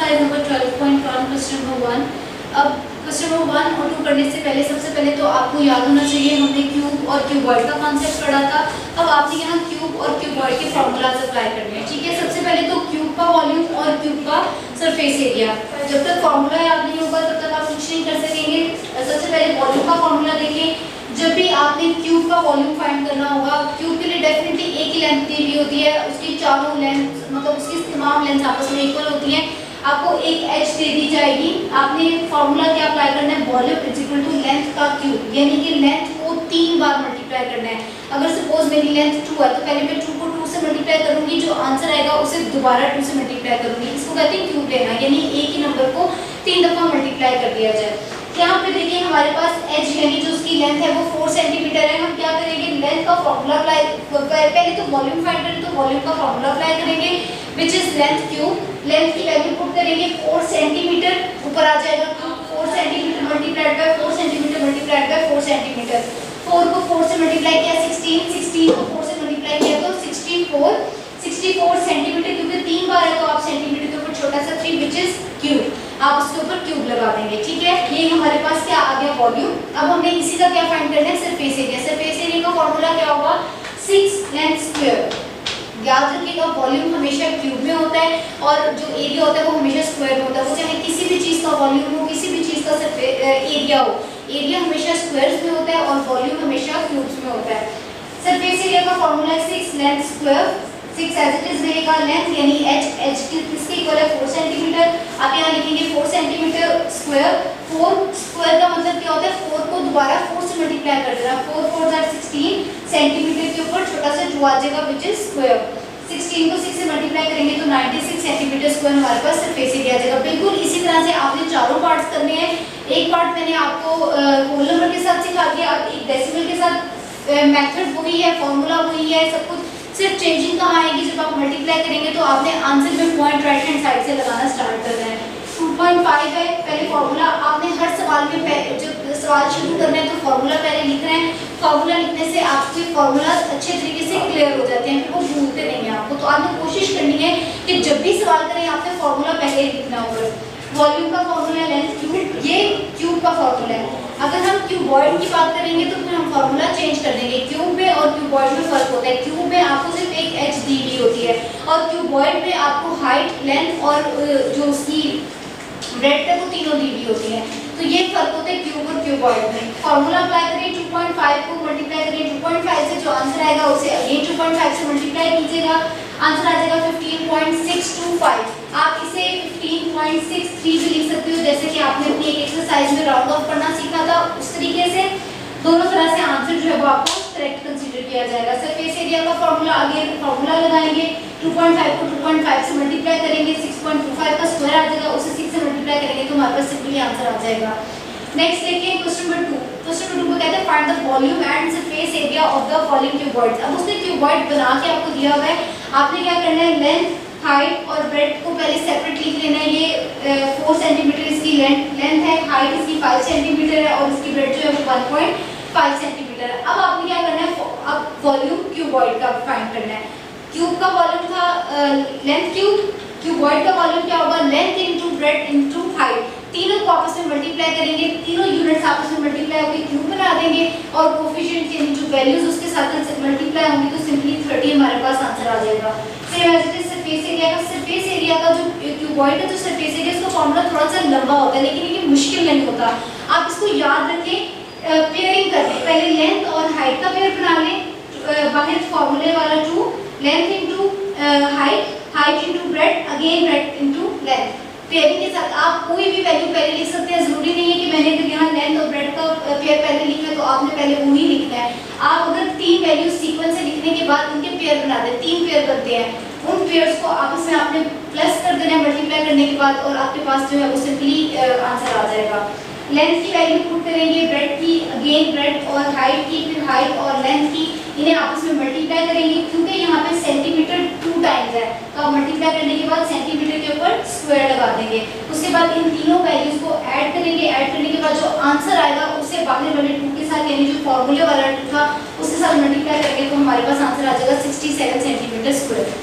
Exercise number 12.1 question number 1। अब question number 1 और 2 करने से पहले सबसे पहले तो आपको याद होना चाहिए हमने क्यूब और क्यूबॉइड का कॉन्सेप्ट पढ़ा था। अब आपने यहाँ क्यूब और क्यूबॉइड के फॉर्मूलाज अप्लाई करने हैं। ठीक है, सबसे पहले तो क्यूब का वॉल्यूम और क्यूब का सरफेस एरिया। जब तक फॉर्मूला याद नहीं होगा तब तक आप कुछ नहीं कर सकेंगे। सबसे पहले वॉल्यूम का फॉर्मूला देखें। जब भी आपने क्यूब का वॉल्यूम फाइंड करना होगा, क्यूब के लिए डेफिनेटली एक ही लेंथ दी हुई होती है, उसकी चारों लेंथ मतलब उसकी तमाम लेंथ आपस में इक्वल होती हैं। आपको एक एच दे दी जाएगी। आपने फॉर्मूला क्या अप्लाई करना है, volume is equal to length का क्यूब, यानी कि लेंथ को 3 बार मल्टीप्लाई करना है। अगर सपोज मेरी लेंथ 2 है तो पहले मैं 2 को 2 से मल्टीप्लाई करूंगी, जो आंसर आएगा उसे दोबारा 2 से मल्टीप्लाई करूंगी। इसको कहते हैं क्यूब लेना, यानी एक ही नंबर को 3 दफा मल्टीप्लाई कर दिया जाए। यहाँ पे देखिए हमारे पास एच यानी जो उसकी लेंथ है वो 4 सेंटीमीटर है। हम क्या करेंगे, लेंथ का फॉर्मूला अप्लाई, पहले तो वॉल्यूम फाइंड करें तो वॉल्यूम का फॉर्मूला अप्लाई करेंगे which is length cube. Length की वैल्यू पुट करेंगे 4 सेंटीमीटर, ऊपर आ जाएगा cube 4 centimetre multiplied by 4 centimetre multiplied by 4 centimetre. 4 को 4 से मल्टीप्लाई किया 16, 16 को 4 से मल्टीप्लाई किया तो 64 सेंटीमीटर, क्योंकि 3 बार है तो आप सेंटीमीटर के ऊपर छोटा सा 3 विच इज क्यूब, आप उसके ऊपर क्यूब लगा देंगे। ठीक है, ये हमारे पास क्या आ गया वॉल्यूम। अब हमने इसी का क्या फाइंड करना है, सरफेस एरिया। सरफेस एरिया का फॉर्मूला क्या होगा, 6 लेंथ स्क्वायर। याद रखिएगा वॉल्यूम हमेशा क्यूब में होता है और जो एरिया होता है वो हमेशा स्क्वायर में होता है। वो चाहे किसी भी चीज का वॉल्यूम हो, किसी भी चीज का एरिया हो, एरिया हमेशा स्क्वायर्स में होता है और वॉल्यूम हमेशा क्यूब्स में होता है। सरफेस एरिया का फॉर्मूला है 6 length square. 6 as it is रहेगा, लेंथ यानी h किसके इक्वल है 4 सेंटीमीटर। आप यहाँ लिखेंगे 4 सेंटीमीटर स्क्वायर। 4 स्क्वायर का मतलब क्या होता है, 4 को दोबारा 4 से मल्टीप्लाई कर देना। 4 4 = 16 सेंटीमीटर के ऊपर छोटा सा 2 आ जाएगा विच इज स्क्वायर। 16 को 6 से मल्टीप्लाई करेंगे तो 96 सेंटीमीटर स्क्वायर हमारे पास सरफेस एरिया आ जाएगा। बिल्कुल इसी तरह से आपने चारों पार्ट्स करने हैं। एक पार्ट मैंने आपको होल नंबर के साथ सिखा दिया, अब एक डेसिमल के साथ मेथड वही है, फॉर्मूला वही है, सब कुछ सिर्फ चेंजिंग कहाँ आएगी, जब आप मल्टीप्लाई करेंगे तो आपने आंसर में पॉइंट राइट हैंड साइड से लगाना स्टार्ट करना है। 2.5 है पहले फॉर्मूला। आपने हर सवाल में जब सवाल शुरू करना है तो फॉर्मूला पहले लिखना है। फॉर्मूला लिखने से आपके फॉर्मूला अच्छे तरीके से क्लियर हो जाते हैं, फिर वो भूलते नहीं हैं आपको। तो आपने कोशिश करनी है कि जब भी सवाल करें आपने फॉर्मूला पहले लिखना होगा। वॉल्यूम का फॉर्मूला लेंथ क्यूब, ये क्यूब का फॉर्मूला है। अगर हम क्यूबॉइड की बात करेंगे तो फिर हम फॉर्मूला चेंज कर देंगे। क्यूब में और क्यूबॉइड में फर्क होता है। क्यूब में आपको सिर्फ एक एच दी हुई होती है और क्यूबॉइड में आपको हाइट, लेंथ और जो उसकी ब्रेड्थ है वो तीनों दी हुई होती है। तो ये फर्क होता है क्यूब और क्यूबॉइड में। फॉर्मूला अप्लाई करें, 2.5 को मल्टीप्लाई करें 2.5 से, जो आंसर आएगा उसे अगेन 2.5 से मल्टीप्लाई कीजिएगा, आंसर आ जाएगा 15.625। आप इसे 15.63 भी लिख सकते हो, जैसे कि आपने अपनी एक एक्सरसाइज में राउंड ऑफ करना सीखा था उस तरीके से। दोनों तरह से आंसर जो है वो आपको करेक्ट कंसीडर किया जाएगा। सरफेस एरिया का फॉर्मूला अगेन फॉर्मूला लगाएंगे, 2.5 को 2.5 से मल्टीप्लाई करेंगे, 6.25 का स्क्वायर आ जाएगा, उसे 6 से मल्टीप्लाई करेंगे तो हमारे पास सिंपली आंसर आ जाएगा। नेक्स्ट देखिए क्वेश्चन नंबर 2। क्वेश्चन नंबर 2 को कहते हैं find the volume and surface area of the following cuboids. अब उसने क्यूबॉइड बना के आपको दिया हुआ है, आपने क्या करना है, लेंथ, हाइट और ब्रेड्थ को पहले सेपरेट लिख लेना है। ये 4 सेंटीमीटर इसकी लेंथ है, हाइट इसकी 5 सेंटीमीटर है और इसकी ब्रेड्थ जो है वो 1.5 सेंटीमीटर है। अब आपने क्या करना है, अब वॉल्यूम क्यूबॉइड का फाइंड करना है। क्यूब का वॉल्यूम था लेंथ क्यूब, क्यूबॉइड का वॉल्यूम क्या होगा, length into breadth into height. तीनों को आपस में मल्टीप्लाई करेंगे, तीनों यूनिट्स आपस में मल्टीप्लाई होकर क्यूब बना देंगे और कोफिशिएंट यानी जो वैल्यूज उसके साथ मल्टीप्लाई होंगी तो सिंपली 30 हमारे पास आंसर आ जाएगा। Same as it is surface area का। सरफेस एरिया का जो क्यूबॉइड का जो सरफेस एरिया इसका फॉर्मूला थोड़ा सा लंबा होता है लेकिन ये मुश्किल नहीं होता। आप इसको याद रखें, पेयरिंग करके पहले लेंथ और हाइट का पेयर बना लें। बाहर फॉर्मूले वाला 2 length into height, height into breadth, again breadth into length. Pairing के साथ आप कोई भी वैल्यू पहले लिख सकते हैं। जरूरी नहीं है कि मैंने अगर यहाँ लेंथ और ब्रेड्थ का पेयर पहले लिखना है तो आपने पहले वो ही लिखना है। आप अगर 3 वैल्यू सीक्वेंस से लिखने के बाद उनके पेयर बना दें, 3 पेयर करते हैं, उन पेयर्स को आपस में आपने प्लस कर देना है मल्टीप्लाई करने के बाद और आपके पास जो है वो सिंपली आंसर आ जाएगा। लेंथ की वैल्यू पुट करेंगे, ब्रेड्थ की अगेन ब्रेड्थ और हाइट की, फिर हाइट और लेंथ की, इन्हें आपस में मल्टीप्लाई करेंगे क्योंकि यहाँ पे सेंटीमीटर 2 टाइम्स है तो आप मल्टीप्लाई करने के बाद सेंटीमीटर के ऊपर स्क्वायर लगा देंगे। उसके बाद इन तीनों वैल्यूज को ऐड करेंगे, ऐड करने के बाद जो आंसर आएगा उसे बाहर वाले 2 के साथ यानी जो फॉर्मूले वाला 2 था उसके साथ मल्टीप्लाई करेंगे तो हमारे पास आंसर आ जाएगा 67 सेंटीमीटर स्क्वायर।